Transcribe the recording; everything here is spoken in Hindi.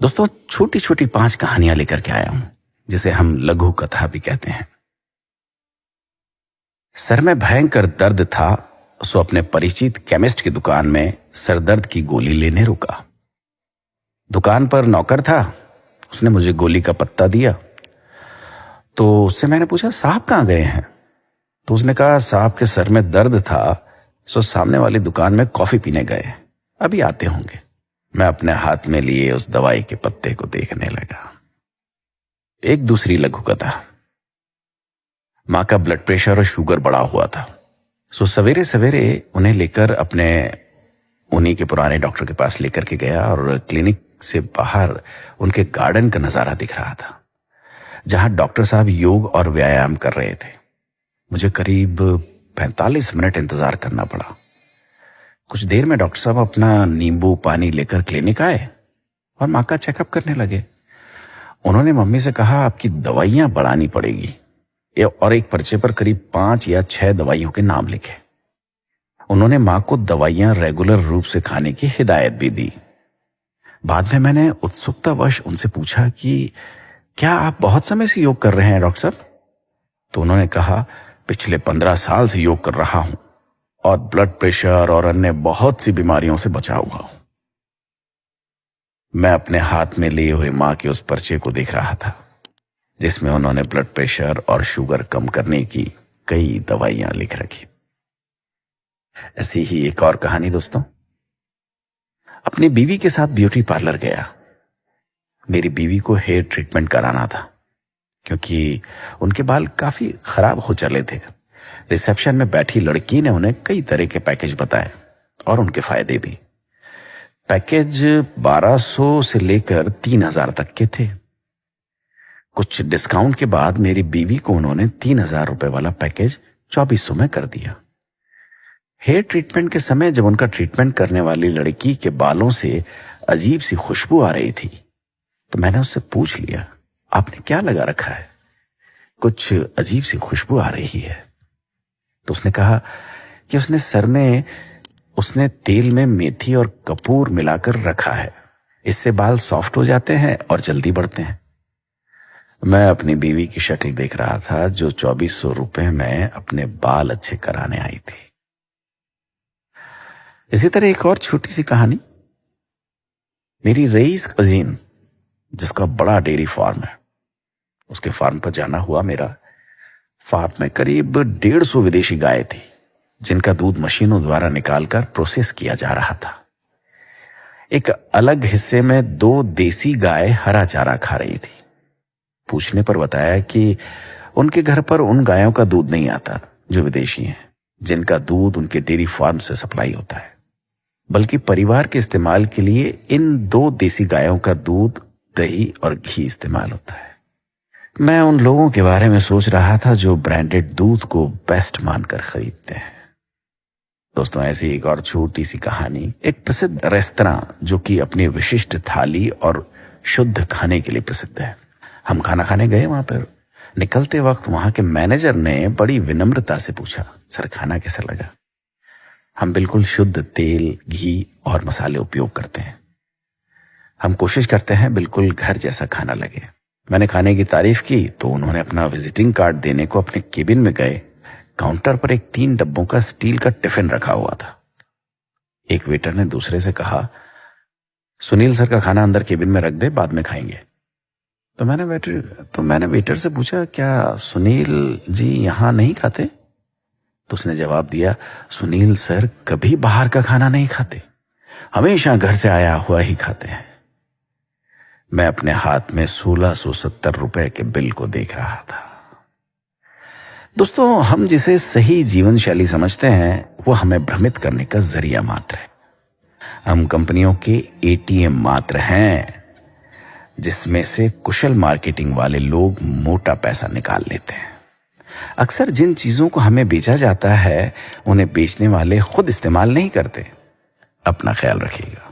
दोस्तों, छोटी छोटी 5 कहानियां लेकर के आया हूं, जिसे हम लघु कथा भी कहते हैं। सर में भयंकर दर्द था, सो अपने परिचित केमिस्ट की दुकान में सरदर्द की गोली लेने रुका। दुकान पर नौकर था, उसने मुझे गोली का पत्ता दिया। तो उससे मैंने पूछा, साहब कहाँ गए हैं? तो उसने कहा, साहब के सर में दर्द था, सो सामने वाली दुकान में कॉफी पीने गए, अभी आते होंगे। मैं अपने हाथ में लिए उस दवाई के पत्ते को देखने लगा। एक दूसरी लघु कथा। माँ का ब्लड प्रेशर और शुगर बढ़ा हुआ था, सो सवेरे सवेरे उन्हें लेकर अपने उन्हीं के पुराने डॉक्टर के पास लेकर के गया और क्लिनिक से बाहर उनके गार्डन का नजारा दिख रहा था, जहां डॉक्टर साहब योग और व्यायाम कर रहे थे। मुझे करीब 45 मिनट इंतजार करना पड़ा। कुछ देर में डॉक्टर साहब अपना नींबू पानी लेकर क्लिनिक आए और माँ का चेकअप करने लगे। उन्होंने मम्मी से कहा, आपकी दवाइयां बढ़ानी पड़ेगी, और एक पर्चे पर करीब 5 या 6 दवाइयों के नाम लिखे। उन्होंने माँ को दवाइयां रेगुलर रूप से खाने की हिदायत भी दी। बाद में मैंने उत्सुकतावश उनसे पूछा कि क्या आप बहुत समय से योग कर रहे हैं डॉक्टर साहब? तो उन्होंने कहा, पिछले 15 साल से योग कर रहा हूं और ब्लड प्रेशर और अन्य बहुत सी बीमारियों से बचा हुआ हूं। मैं अपने हाथ में लिए हुए मां के उस पर्चे को देख रहा था, जिसमें उन्होंने ब्लड प्रेशर और शुगर कम करने की कई दवाइयां लिख रखी। ऐसी ही एक और कहानी दोस्तों। अपनी बीवी के साथ ब्यूटी पार्लर गया। मेरी बीवी को हेयर ट्रीटमेंट कराना था, क्योंकि उनके बाल काफी खराब हो चले थे। रिसेप्शन में बैठी लड़की ने उन्हें कई तरह के पैकेज बताए और उनके फायदे भी। पैकेज 1200 से लेकर 3000 तक के थे। कुछ डिस्काउंट के बाद मेरी बीवी को उन्होंने 3000 रुपए वाला पैकेज 2400 में कर दिया। हेयर ट्रीटमेंट के समय जब उनका ट्रीटमेंट करने वाली लड़की के बालों से अजीब सी खुशबू आ रही थी, तो मैंने उससे पूछ लिया, आपने क्या लगा रखा है? कुछ अजीब सी खुशबू आ रही है। तो उसने कहा कि उसने सर में तेल में मेथी और कपूर मिलाकर रखा है, इससे बाल सॉफ्ट हो जाते हैं और जल्दी बढ़ते हैं। मैं अपनी बीवी की शक्ल देख रहा था, जो 2400 रुपए में अपने बाल अच्छे कराने आई थी। इसी तरह एक और छोटी सी कहानी। मेरी रईस कजीन, जिसका बड़ा डेयरी फार्म है, उसके फार्म पर जाना हुआ मेरा। फार्म में करीब 150 विदेशी गायें थी, जिनका दूध मशीनों द्वारा निकालकर प्रोसेस किया जा रहा था। एक अलग हिस्से में 2 देसी गाय हरा चारा खा रही थी। पूछने पर बताया कि उनके घर पर उन गायों का दूध नहीं आता जो विदेशी हैं, जिनका दूध उनके डेयरी फार्म से सप्लाई होता है, बल्कि परिवार के इस्तेमाल के लिए इन 2 देसी गायों का दूध, दही और घी इस्तेमाल होता है। मैं उन लोगों के बारे में सोच रहा था जो ब्रांडेड दूध को बेस्ट मानकर खरीदते हैं। दोस्तों, ऐसी एक और छोटी सी कहानी। एक प्रसिद्ध रेस्तरां जो कि अपनी विशिष्ट थाली और शुद्ध खाने के लिए प्रसिद्ध है। हम खाना खाने गए वहां पर। निकलते वक्त वहां के मैनेजर ने बड़ी विनम्रता से पूछा, सर खाना कैसा लगा? हम बिल्कुल शुद्ध तेल, घी और मसाले उपयोग करते हैं। हम कोशिश करते हैं बिल्कुल घर जैसा खाना लगे। मैंने खाने की तारीफ की तो उन्होंने अपना विजिटिंग कार्ड देने को अपने केबिन में गए। काउंटर पर एक 3 डब्बों का स्टील का टिफिन रखा हुआ था। एक वेटर ने दूसरे से कहा, सुनील सर का खाना अंदर केबिन में रख दे, बाद में खाएंगे। तो मैंने वेटर से पूछा, क्या सुनील जी यहां नहीं खाते? तो उसने जवाब दिया, सुनील सर कभी बाहर का खाना नहीं खाते, हमेशा घर से आया हुआ ही खाते हैं। मैं अपने हाथ में 1670 रुपए के बिल को देख रहा था। दोस्तों, हम जिसे सही जीवन शैली समझते हैं, वो हमें भ्रमित करने का जरिया मात्र है। हम कंपनियों के एटीएम मात्र हैं, जिसमें से कुशल मार्केटिंग वाले लोग मोटा पैसा निकाल लेते हैं। अक्सर जिन चीजों को हमें बेचा जाता है, उन्हें बेचने वाले खुद इस्तेमाल नहीं करते। अपना ख्याल रखिएगा।